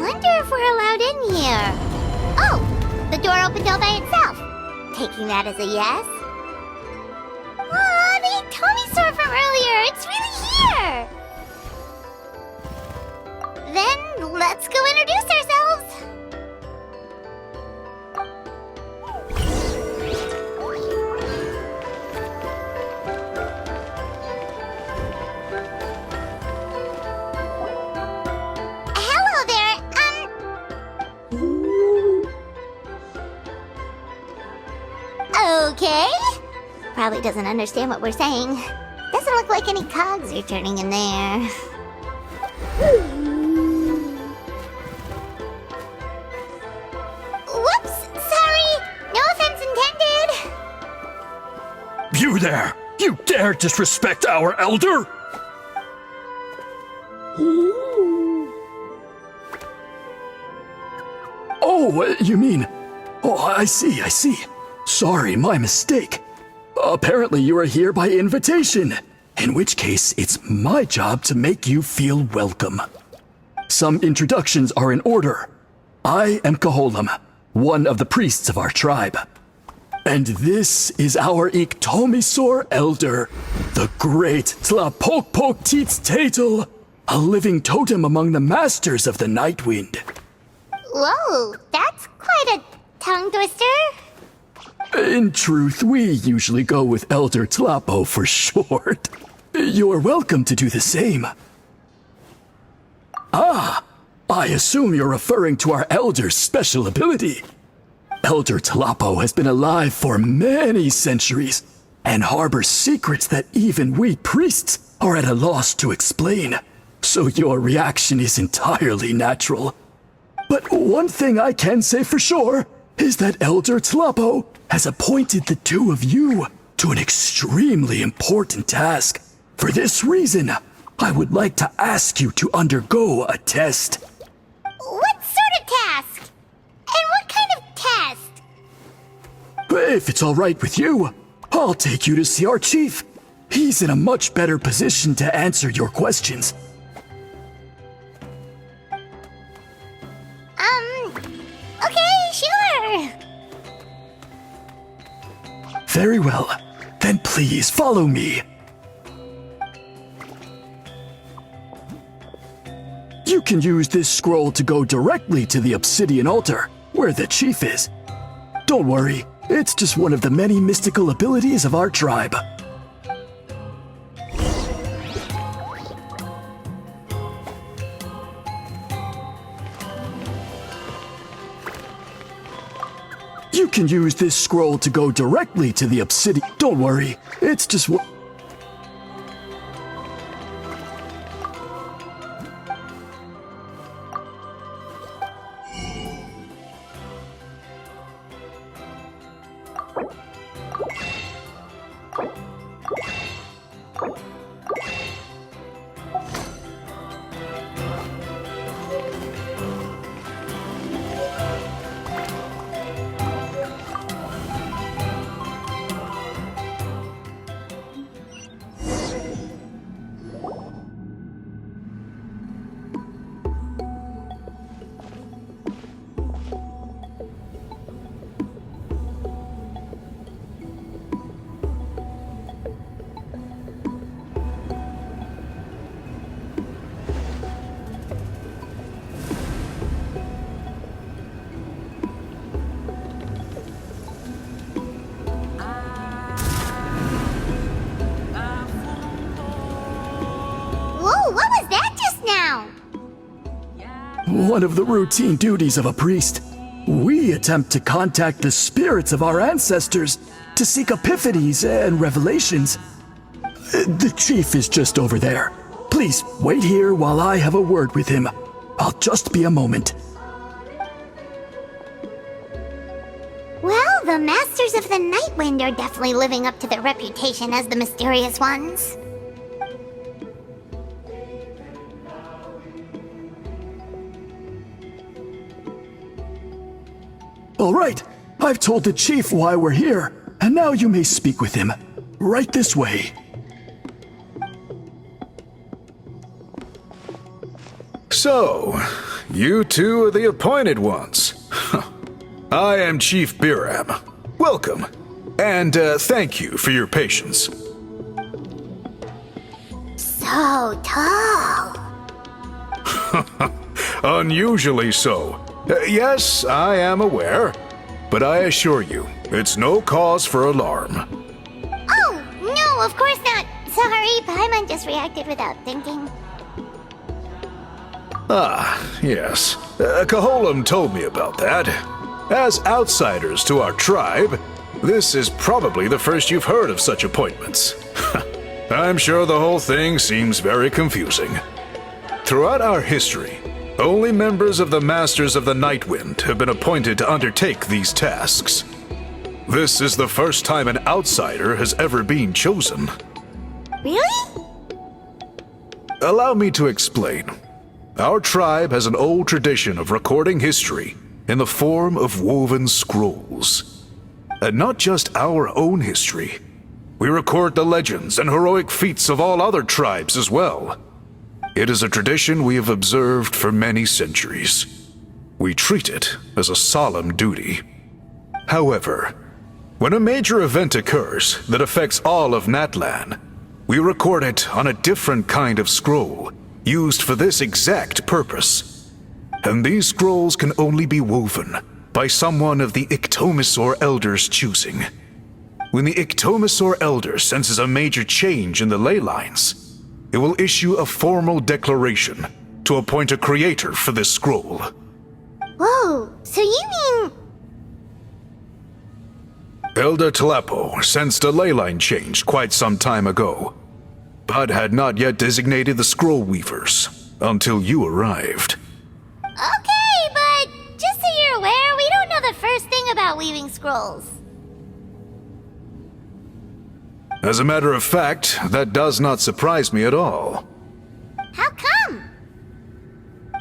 wonder if we're allowed in here. Oh, the door opened all by itself. Taking that as a yes. Aw, the Tommy store from earlier. It's really here. Then let's go introduce ourselves. Hello there. Okay. Probably doesn't understand what we're saying. Doesn't look like any cogs are turning in there. Whoops! Sorry! No offense intended! You there! You dare disrespect our elder? Oh, you mean... Oh, I see. Sorry, my mistake. Apparently you are here by invitation, in which case it's my job to make you feel welcome. Some introductions are in order. I am Koholam, one of the priests of our tribe. And this is our Iktomisor elder, the great Tlapokpok Teets Tatel, a living totem among the masters of the Night Wind. Whoa, that's quite a tongue twister. In truth, we usually go with Elder Tlapo for short. You're welcome to do the same. Ah, I assume you're referring to our elder's special ability. Elder Tlapo has been alive for many centuries and harbors secrets that even we priests are at a loss to explain. So your reaction is entirely natural. But one thing I can say for sure is that Elder Tlapo has appointed the two of you to an extremely important task. For this reason, I would like to ask you to undergo a test. What sort of task? And what kind of test? If it's all right with you, I'll take you to see our chief. He's in a much better position to answer your questions. Okay, sure. Very well. Then please follow me. You can use this scroll to go directly to the obsidian altar, where the chief is. Don't worry, it's just one of the many mystical abilities of our tribe. You can use this scroll to go directly to the obsidian. Don't worry, it's just one. Whoa, what was that just now? One of the routine duties of a priest. We attempt to contact the spirits of our ancestors to seek epiphanies and revelations. The chief is just over there. Please wait here while I have a word with him. I'll just be a moment. Well, the Masters of the Night Wind are definitely living up to their reputation as the mysterious ones. All right, I've told the chief why we're here, and now you may speak with him. Right this way. So, You two are the appointed ones. I am Chief Biram. Welcome. And thank you for your patience. So tall. Unusually so. Yes, I am aware. But I assure you, it's no cause for alarm. Oh, no, of course not. Sorry, Paimon just reacted without thinking. Ah, yes. Kaholam told me about that. As outsiders to our tribe, this is probably the first you've heard of such appointments. I'm sure the whole thing seems very confusing. Throughout our history, only members of the Masters of the Nightwind have been appointed to undertake these tasks. This is the first time an outsider has ever been chosen. Really? Allow me to explain. Our tribe has an old tradition of recording history in the form of woven scrolls. And not just our own history. We record the legends and heroic feats of all other tribes as well. It is a tradition we have observed for many centuries. We treat it as a solemn duty. However, when a major event occurs that affects all of Natlan, we record it on a different kind of scroll, used for this exact purpose. And these scrolls can only be woven by someone of the Ictomisaur Elder's choosing. When the Ictomisaur Elder senses a major change in the ley lines, it will issue a formal declaration to appoint a creator for this scroll. Whoa, so you mean... Elder Talapo sensed a ley line change quite some time ago, but had not yet designated the scroll weavers until you arrived. Okay, but just so you're aware, we don't know the first thing about weaving scrolls. As a matter of fact, that does not surprise me at all. How come?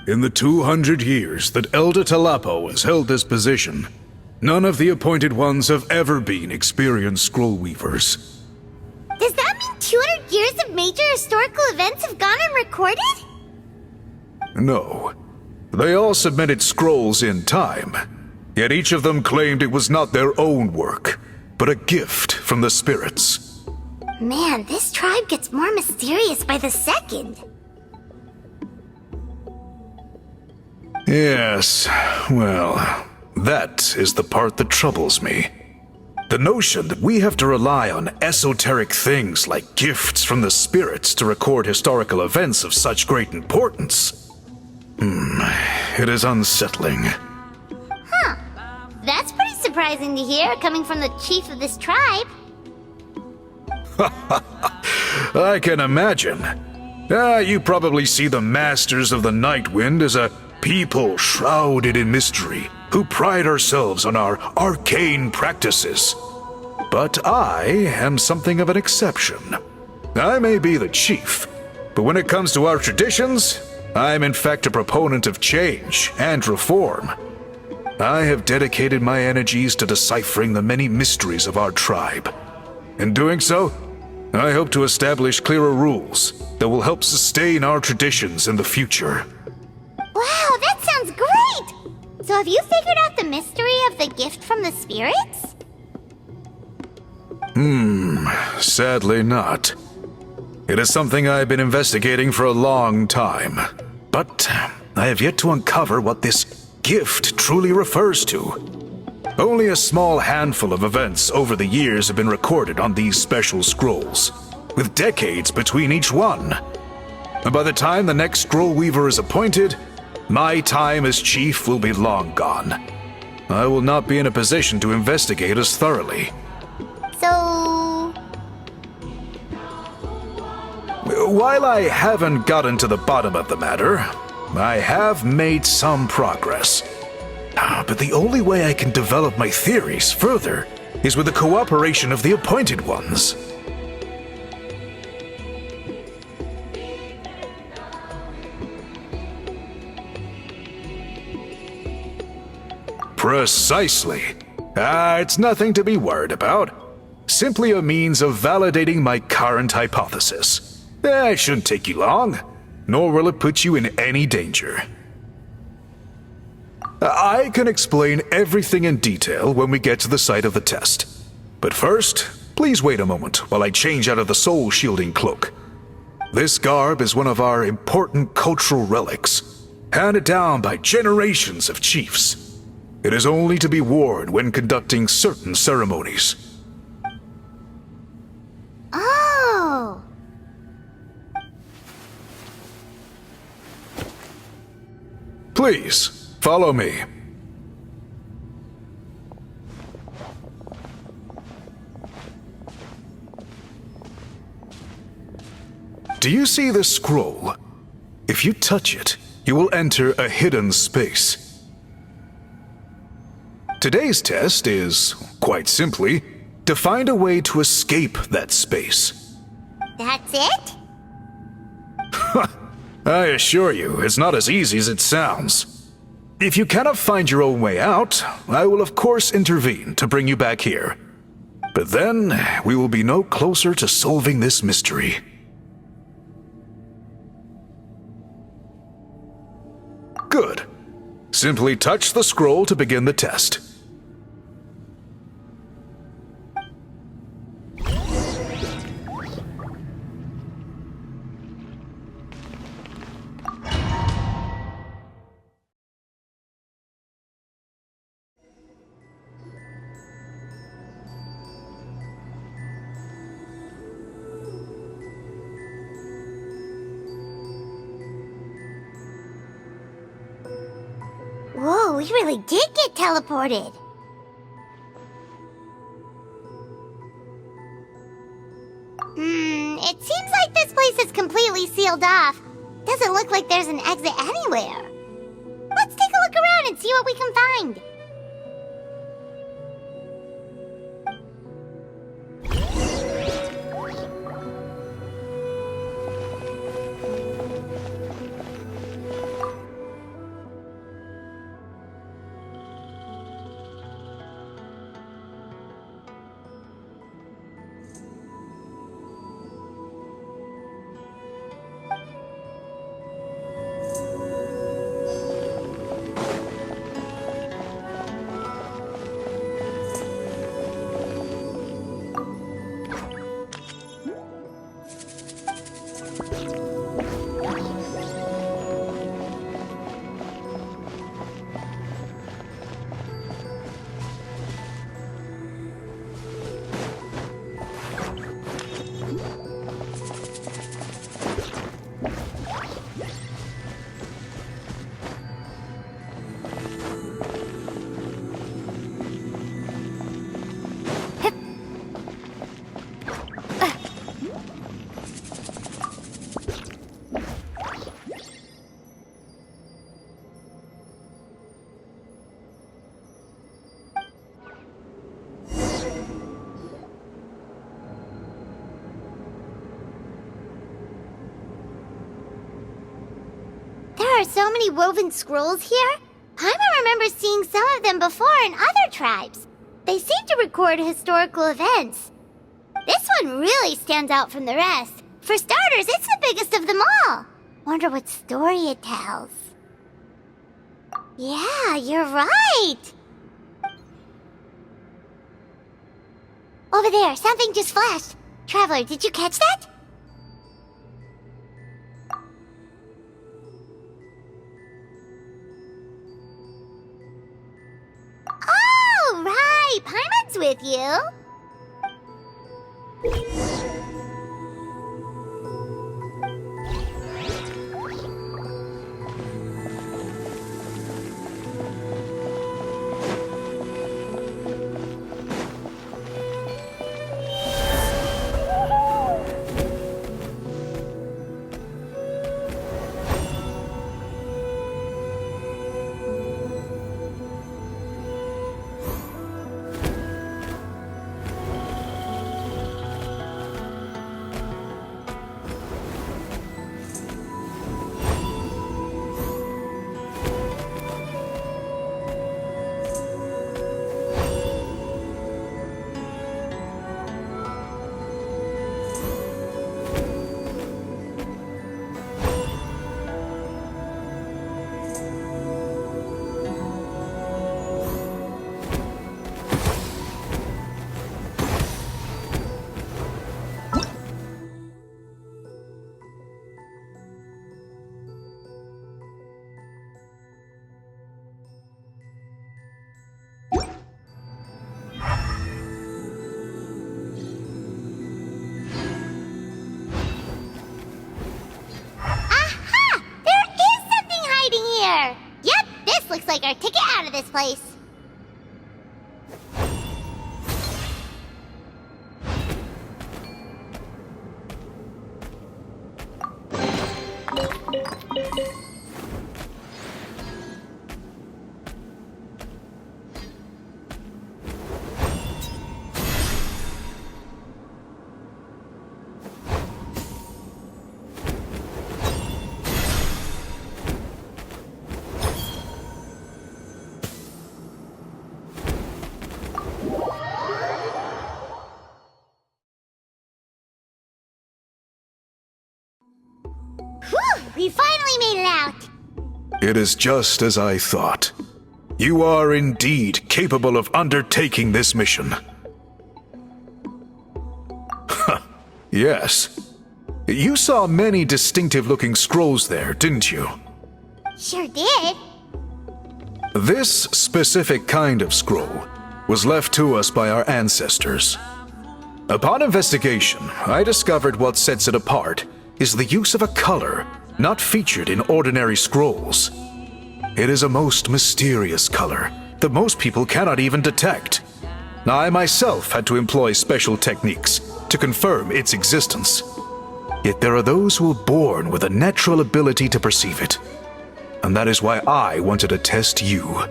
In the 200 years that Elder Talapo has held this position, none of the appointed ones have ever been experienced scroll weavers. Does that mean 200 years of major historical events have gone unrecorded? No. They all submitted scrolls in time, yet each of them claimed it was not their own work, but a gift from the spirits. Man, this tribe gets more mysterious by the second. Yes, well, that is the part that troubles me. The notion that we have to rely on esoteric things like gifts from the spirits to record historical events of such great importance. It is unsettling. Huh. That's pretty surprising to hear, coming from the chief of this tribe. I can imagine. You probably see the Masters of the Nightwind as a people shrouded in mystery, who pride ourselves on our arcane practices. But I am something of an exception. I may be the chief, but when it comes to our traditions, I am in fact a proponent of change and reform. I have dedicated my energies to deciphering the many mysteries of our tribe. In doing so, I hope to establish clearer rules that will help sustain our traditions in the future. Wow, that sounds great! So have you figured out the mystery of the gift from the spirits? Sadly not. It is something I've been investigating for a long time, but I have yet to uncover what this gift truly refers to. Only a small handful of events over the years have been recorded on these special scrolls, with decades between each one. And by the time the next scroll weaver is appointed, my time as chief will be long gone. I will not be in a position to investigate as thoroughly. So... While I haven't gotten to the bottom of the matter, I have made some progress. But the only way I can develop my theories further is with the cooperation of the appointed ones. Precisely. It's nothing to be worried about. Simply a means of validating my current hypothesis. It shouldn't take you long, nor will it put you in any danger. I can explain everything in detail when we get to the site of the test. But first, please wait a moment while I change out of the soul-shielding cloak. This garb is one of our important cultural relics, handed down by generations of chiefs. It is only to be worn when conducting certain ceremonies. Oh! Please, follow me. Do you see this scroll? If you touch it, you will enter a hidden space. Today's test is, quite simply, to find a way to escape that space. That's it? I assure you, it's not as easy as it sounds. If you cannot find your own way out, I will of course intervene to bring you back here. But then, we will be no closer to solving this mystery. Good. Simply touch the scroll to begin the test. Whoa, we really did get teleported. It seems like this place is completely sealed off. Doesn't look like there's an exit anywhere. Let's take a look around and see what we can find. There are so many woven scrolls here. Paimon remembers seeing some of them before in other tribes. They seem to record historical events. This one really stands out from the rest. For starters, it's the biggest of them all. Wonder what story it tells. Yeah, you're right. Over there, something just flashed. Traveler, did you catch that? Oh, right. Paimon's with you. like our ticket out of this place. Whew! We finally made it out! It is just as I thought. You are indeed capable of undertaking this mission. Yes. You saw many distinctive-looking scrolls there, didn't you? Sure did. This specific kind of scroll was left to us by our ancestors. Upon investigation, I discovered what sets it apart is the use of a color not featured in ordinary scrolls. It is a most mysterious color that most people cannot even detect. I myself had to employ special techniques to confirm its existence. Yet there are those who are born with a natural ability to perceive it. And that is why I wanted to test you.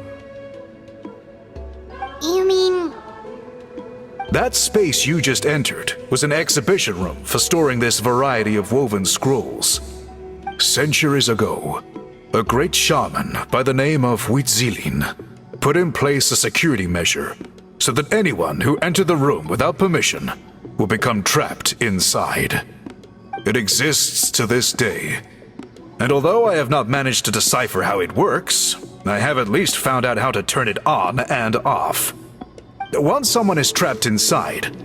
You mean... That space you just entered was an exhibition room for storing this variety of woven scrolls. Centuries ago, a great shaman by the name of Huitzilin put in place a security measure so that anyone who entered the room without permission will become trapped inside. It exists to this day, and although I have not managed to decipher how it works, I have at least found out how to turn it on and off. Once someone is trapped inside,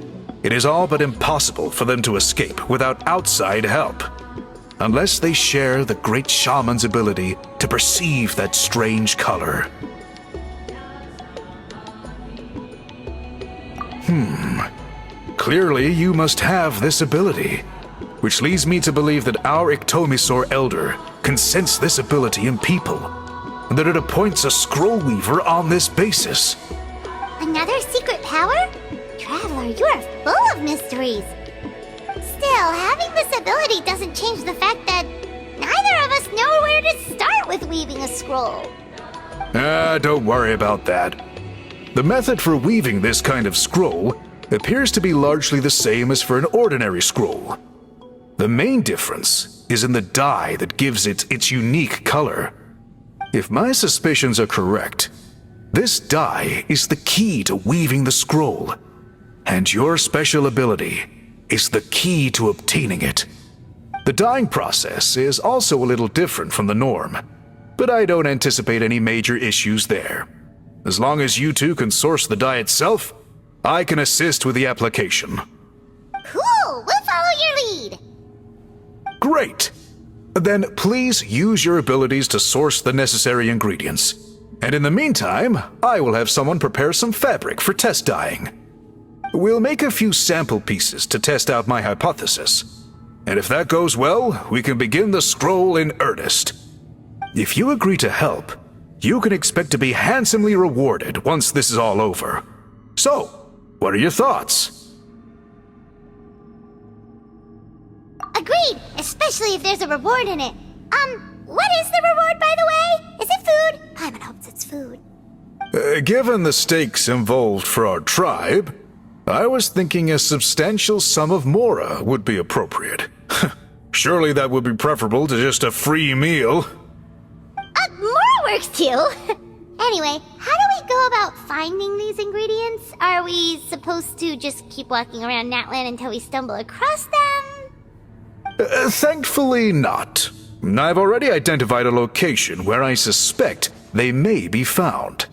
it is all but impossible for them to escape without outside help, unless they share the great shaman's ability to perceive that strange color. Clearly you must have this ability, which leads me to believe that our Iktomisor Elder can sense this ability in people, and that it appoints a scroll weaver on this basis. Another secret power? Traveler, you are full of mysteries. Still, having this ability doesn't change the fact that neither of us know where to start with weaving a scroll. Don't worry about that. The method for weaving this kind of scroll appears to be largely the same as for an ordinary scroll. The main difference is in the dye that gives it its unique color. If my suspicions are correct, this dye is the key to weaving the scroll, and your special ability is the key to obtaining it. The dyeing process is also a little different from the norm, but I don't anticipate any major issues there. As long as you two can source the dye itself, I can assist with the application. Cool! We'll follow your lead! Great! Then please use your abilities to source the necessary ingredients. And in the meantime, I will have someone prepare some fabric for test dyeing. We'll make a few sample pieces to test out my hypothesis. And if that goes well, we can begin the scroll in earnest. If you agree to help, you can expect to be handsomely rewarded once this is all over. So, what are your thoughts? Agreed! Especially if there's a reward in it. What is the reward, by the way? Is it food? Paimon hopes it's food. Given the stakes involved for our tribe, I was thinking a substantial sum of mora would be appropriate. Surely that would be preferable to just a free meal. Mora works too! Anyway, how do we go about finding these ingredients? Are we supposed to just keep walking around Natlan until we stumble across them? Thankfully not. I've already identified a location where I suspect they may be found,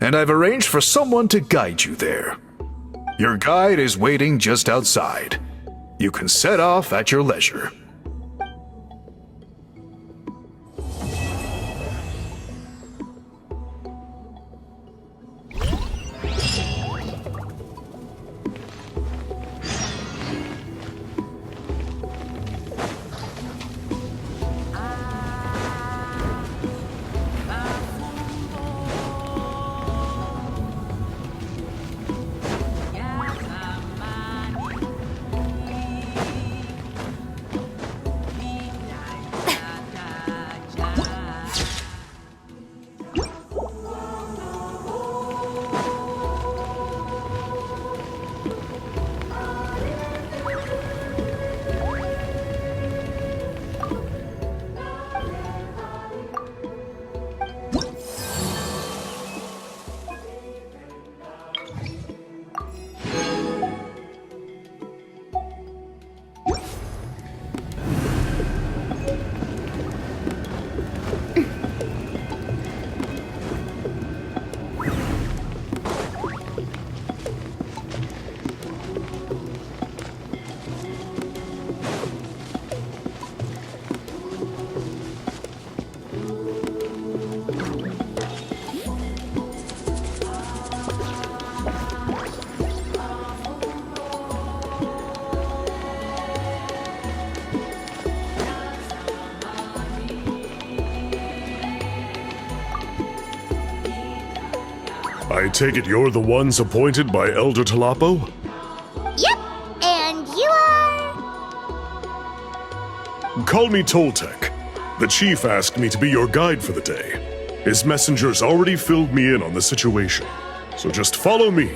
and I've arranged for someone to guide you there. Your guide is waiting just outside. You can set off at your leisure. I take it you're the ones appointed by Elder Talapo? Yep, and you are... Call me Toltec. The chief asked me to be your guide for the day. His messengers already filled me in on the situation, so just follow me.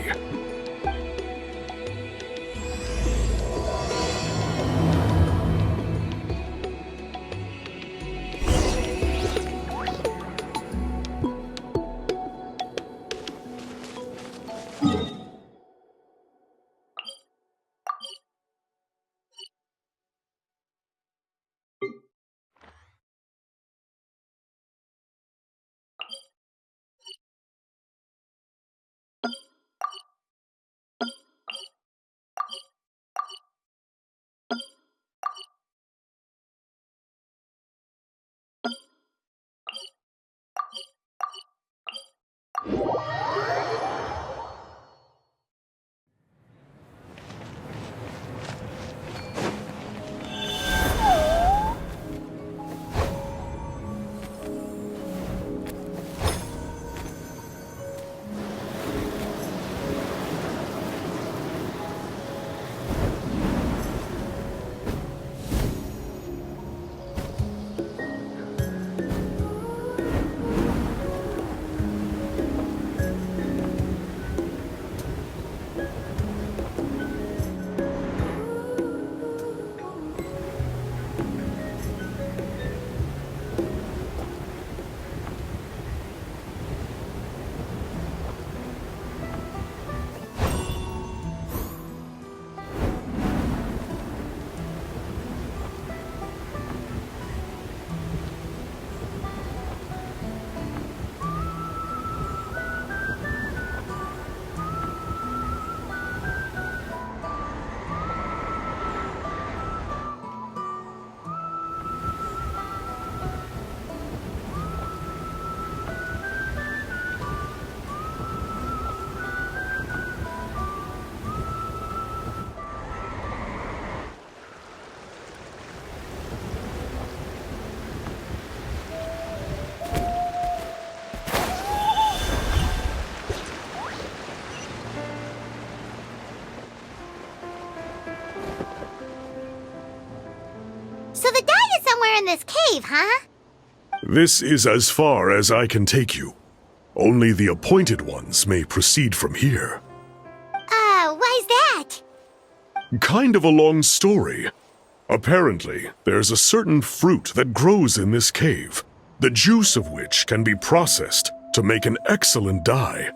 So the dye is somewhere in this cave, huh? This is as far as I can take you. Only the appointed ones may proceed from here. Why's that? Kind of a long story. Apparently, there's a certain fruit that grows in this cave, the juice of which can be processed to make an excellent dye.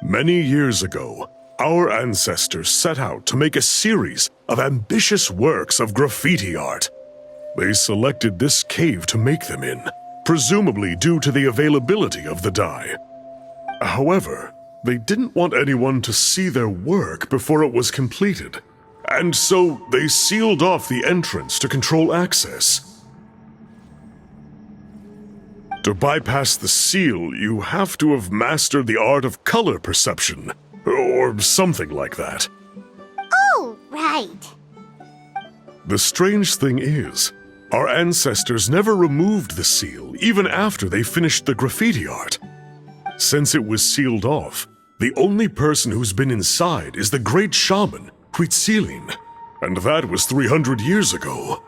Many years ago, our ancestors set out to make a series of ambitious works of graffiti art. They selected this cave to make them in, presumably due to the availability of the dye. However, they didn't want anyone to see their work before it was completed, and so they sealed off the entrance to control access. To bypass the seal, you have to have mastered the art of color perception, or something like that. Oh, right. The strange thing is, our ancestors never removed the seal even after they finished the graffiti art. Since it was sealed off, the only person who's been inside is the great shaman, Huitzilin, and that was 300 years ago.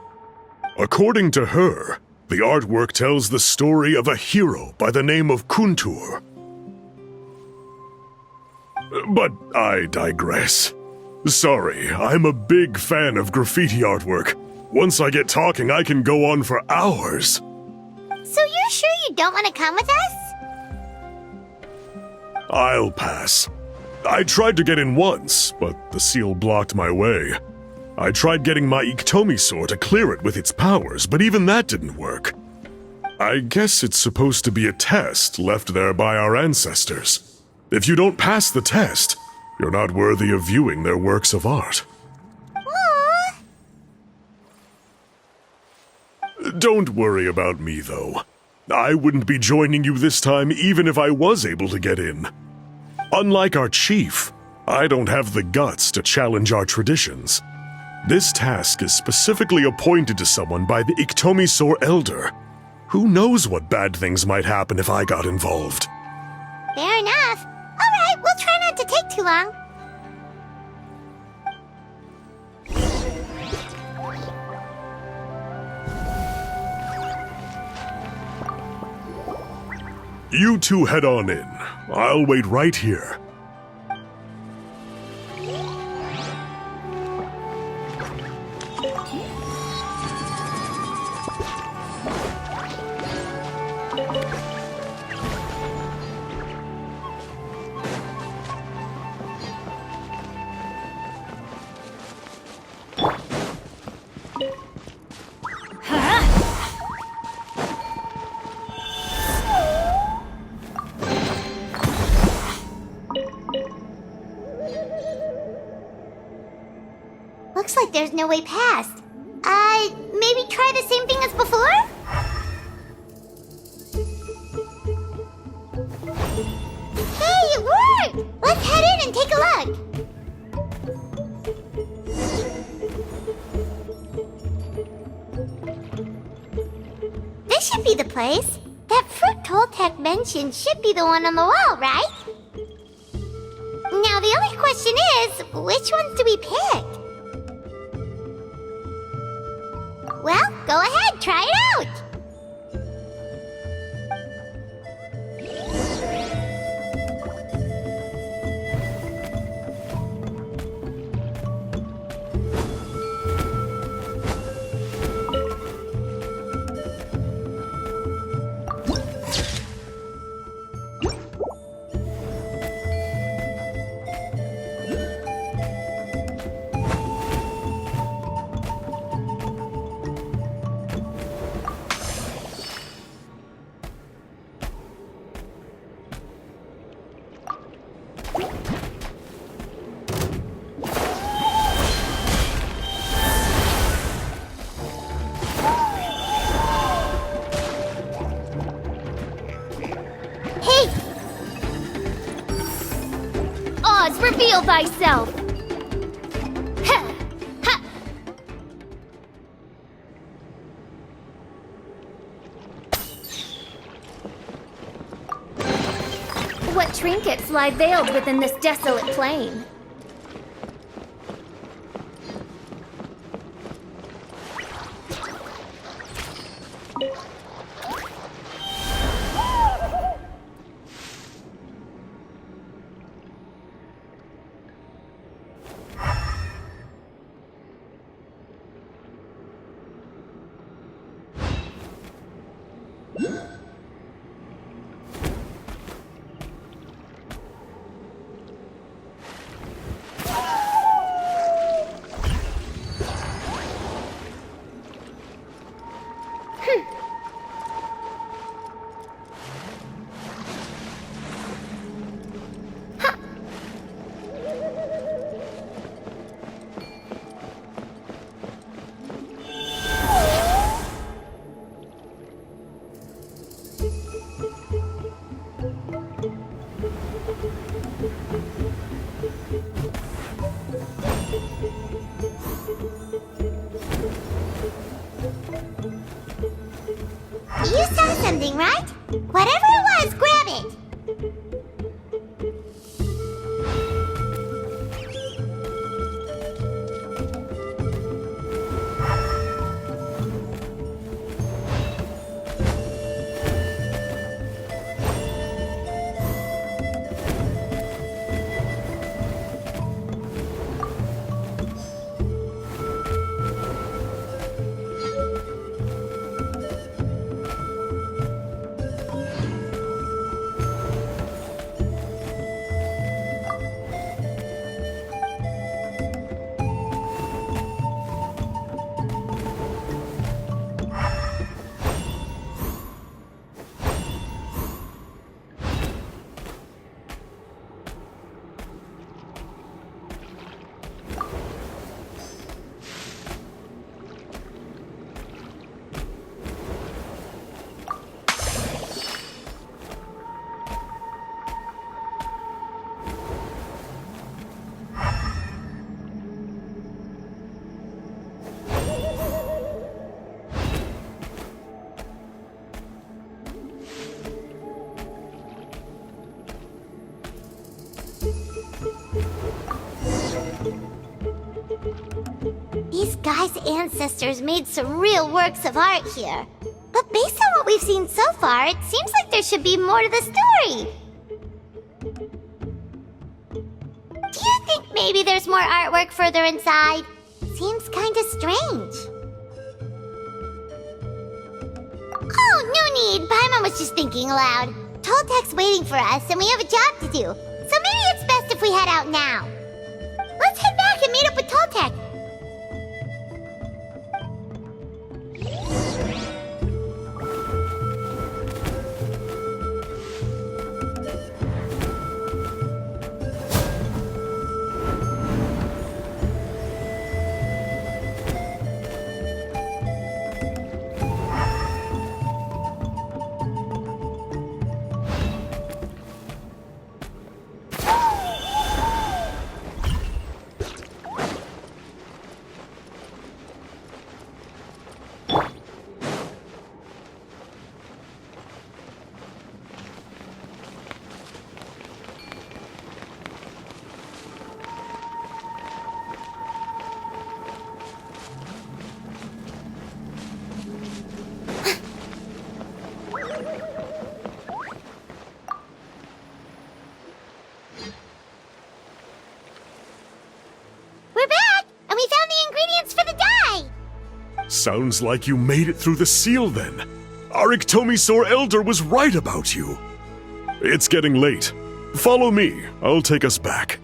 According to her, the artwork tells the story of a hero by the name of Kuntur. But I digress. Sorry, I'm a big fan of graffiti artwork. Once I get talking, I can go on for hours. So you're sure you don't want to come with us? I'll pass. I tried to get in once, but the seal blocked my way. I tried getting my Iktomi sword to clear it with its powers, but even that didn't work. I guess it's supposed to be a test left there by our ancestors. If you don't pass the test, you're not worthy of viewing their works of art. Aww. Don't worry about me, though. I wouldn't be joining you this time even if I was able to get in. Unlike our chief, I don't have the guts to challenge our traditions. This task is specifically appointed to someone by the Iktomi Sor Elder. Who knows what bad things might happen if I got involved? Fair enough. All alright, we'll try not to take too long. You two head on in. I'll wait right here. Looks like there's no way past. Maybe try the same thing as before? Hey, it worked! Let's head in and take a look. This should be the place. That fruit Toltec mentioned should be the one on the wall, right? Now the only question is, which ones do we pick? Well, go ahead, try it out! Reveal thyself! Ha! Ha! What trinkets lie veiled within this desolate plain? You saw something, right? Whatever it was, grab it! guy's ancestors made some real works of art here. But based on what we've seen so far, it seems like there should be more to the story. Do you think maybe there's more artwork further inside? Seems kinda strange. Oh, no need. Paimon was just thinking aloud. Toltek's waiting for us, and we have a job to do. So maybe it's best if we head out now. Let's head back and meet up with Toltek. Sounds like you made it through the seal then. Our Iktomisaur Elder was right about you. It's getting late. Follow me. I'll take us back.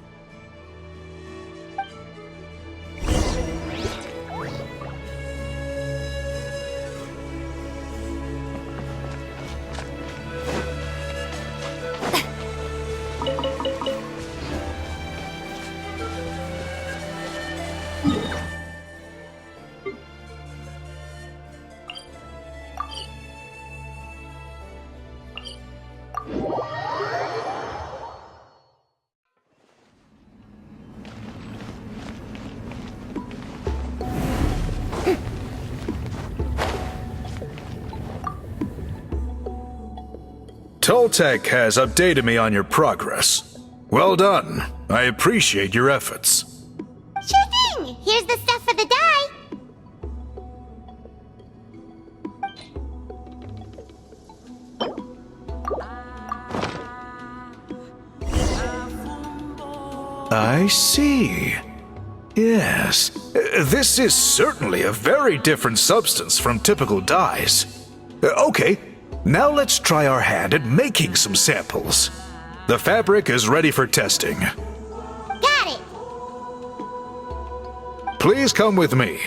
Toltek has updated me on your progress. Well done. I appreciate your efforts. Sure thing! Here's the stuff for the dye. I see. Yes. This is certainly a very different substance from typical dyes. Okay, now let's try our hand at making some samples. The fabric is ready for testing. Got it! Please come with me.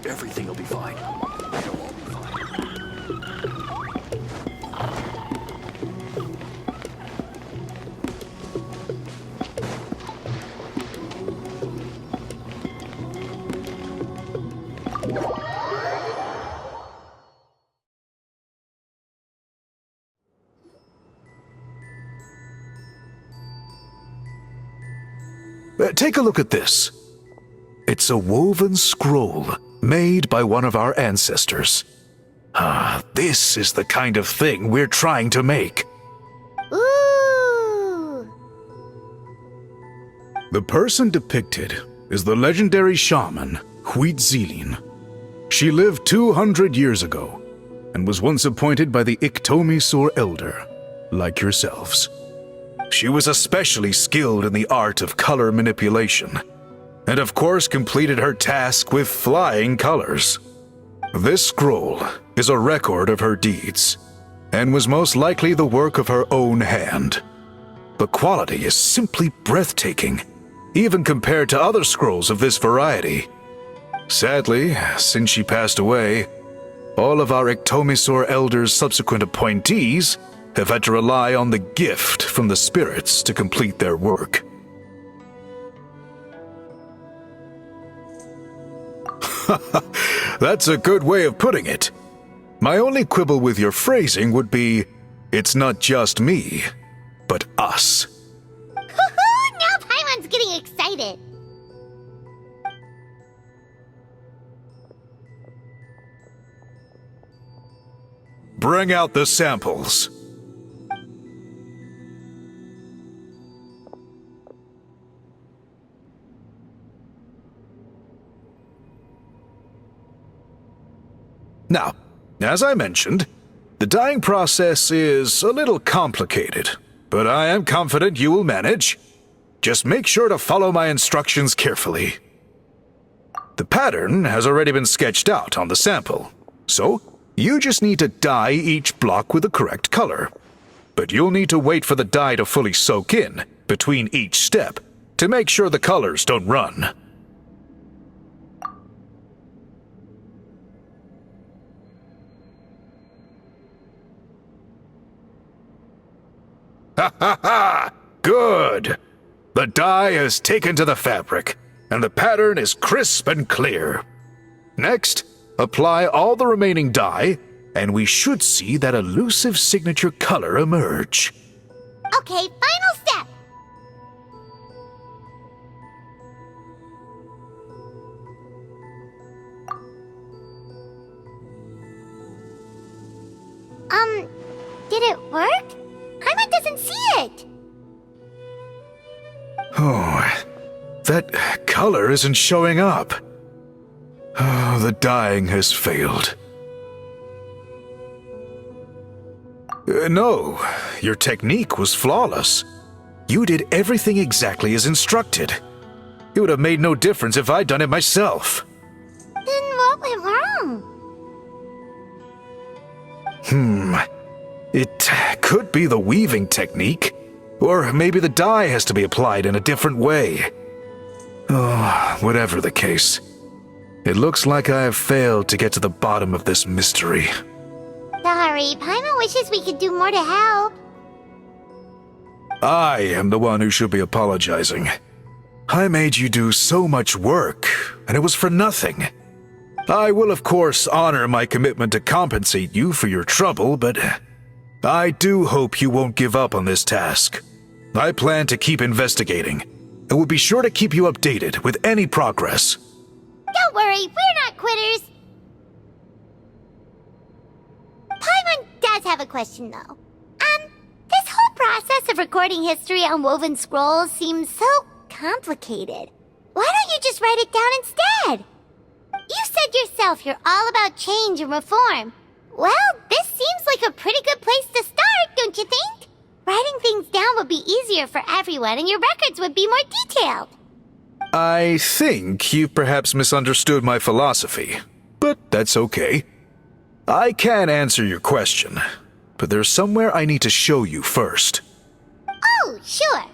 Everything will be fine. It'll all be fine. Take a look at this. It's a woven scroll made by one of our ancestors. This is the kind of thing we're trying to make. Ooh! The person depicted is the legendary shaman, Huitzilin. She lived 200 years ago and was once appointed by the Iktomisaur Elder, like yourselves. She was especially skilled in the art of color manipulation, and of course completed her task with flying colors. This scroll is a record of her deeds, and was most likely the work of her own hand. The quality is simply breathtaking, even compared to other scrolls of this variety. Sadly, since she passed away, all of our Iktomisaur Elder's subsequent appointees have had to rely on the gift from the spirits to complete their work. That's a good way of putting it. My only quibble with your phrasing would be, it's not just me, but us. Now Paimon's getting Bring out the samples. Now, as I mentioned, the dyeing process is a little complicated, but I am confident you will manage. Just make sure to follow my instructions carefully. The pattern has already been sketched out on the sample, so you just need to dye each block with the correct color. But you'll need to wait for the dye to fully soak in between each step to make sure the colors don't run. Ha ha ha! Good! The dye is taken to the fabric, and the pattern is crisp and clear. Next, apply all the remaining dye, and we should see that elusive signature color emerge. Okay, final step. Did it work? Paimon doesn't see it. Oh, that color isn't showing up. Oh, the dyeing has failed. No, your technique was flawless. You did everything exactly as instructed. It would have made no difference if I'd done it myself. Then what went wrong? It could be the weaving technique, or maybe the dye has to be applied in a different way. Oh, whatever the case, it looks like I have failed to get to the bottom of this mystery. Sorry, Paimon wishes we could do more to help. I am the one who should be apologizing. I made you do so much work, and it was for nothing. I will, of course, honor my commitment to compensate you for your trouble, but I do hope you won't give up on this task. I plan to keep investigating, and will be sure to keep you updated with any progress. Don't worry, we're not quitters. Paimon does have a question, though. This whole process of recording history on woven scrolls seems so complicated. Why don't you just write it down instead? You said yourself you're all about change and reform. Well, this seems like a pretty good place to start, don't you think? Writing things down would be easier for everyone, and your records would be more detailed. I think you've perhaps misunderstood my philosophy, but that's okay. I can answer your question, but there's somewhere I need to show you first. Oh, sure.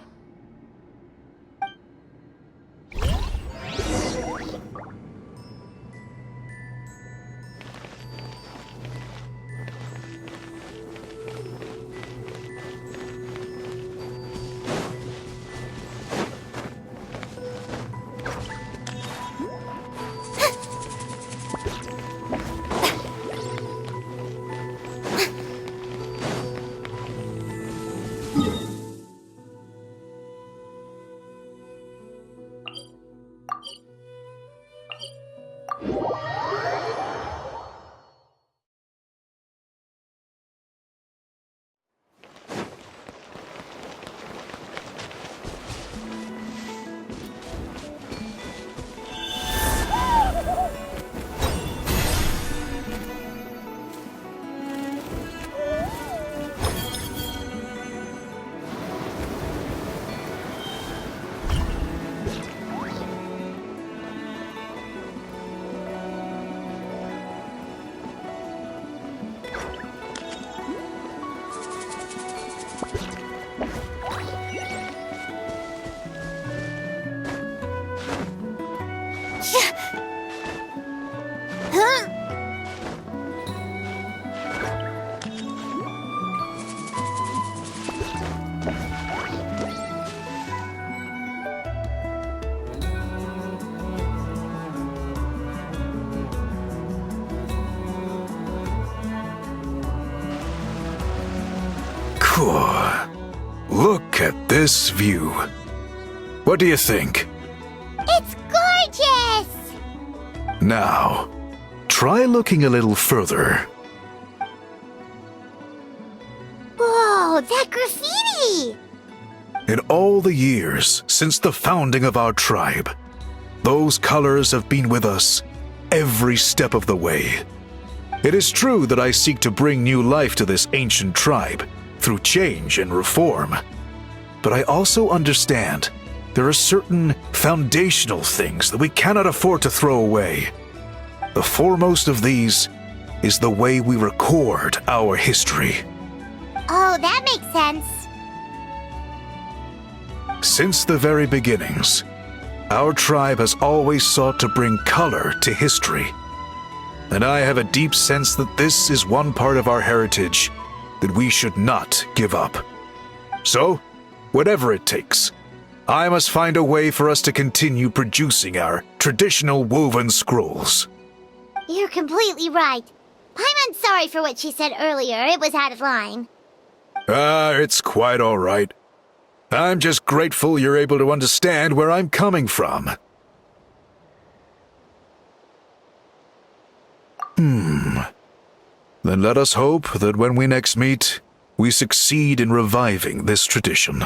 Look at this view. What do you think? It's gorgeous! Now, try looking a little further. That graffiti! In all the years since the founding of our tribe, those colors have been with us every step of the way. It is true that I seek to bring new life to this ancient tribe through change and reform, but I also understand there are certain foundational things that we cannot afford to throw away. The foremost of these is the way we record our history. Oh, that makes sense. Since the very beginnings, our tribe has always sought to bring color to history. And I have a deep sense that this is one part of our heritage that we should not give up. So, whatever it takes, I must find a way for us to continue producing our traditional woven scrolls. You're completely right. Paimon's sorry for what she said earlier. It was out of line. It's quite all right. I'm just grateful you're able to understand where I'm coming from. Then let us hope that when we next meet, we succeed in reviving this tradition.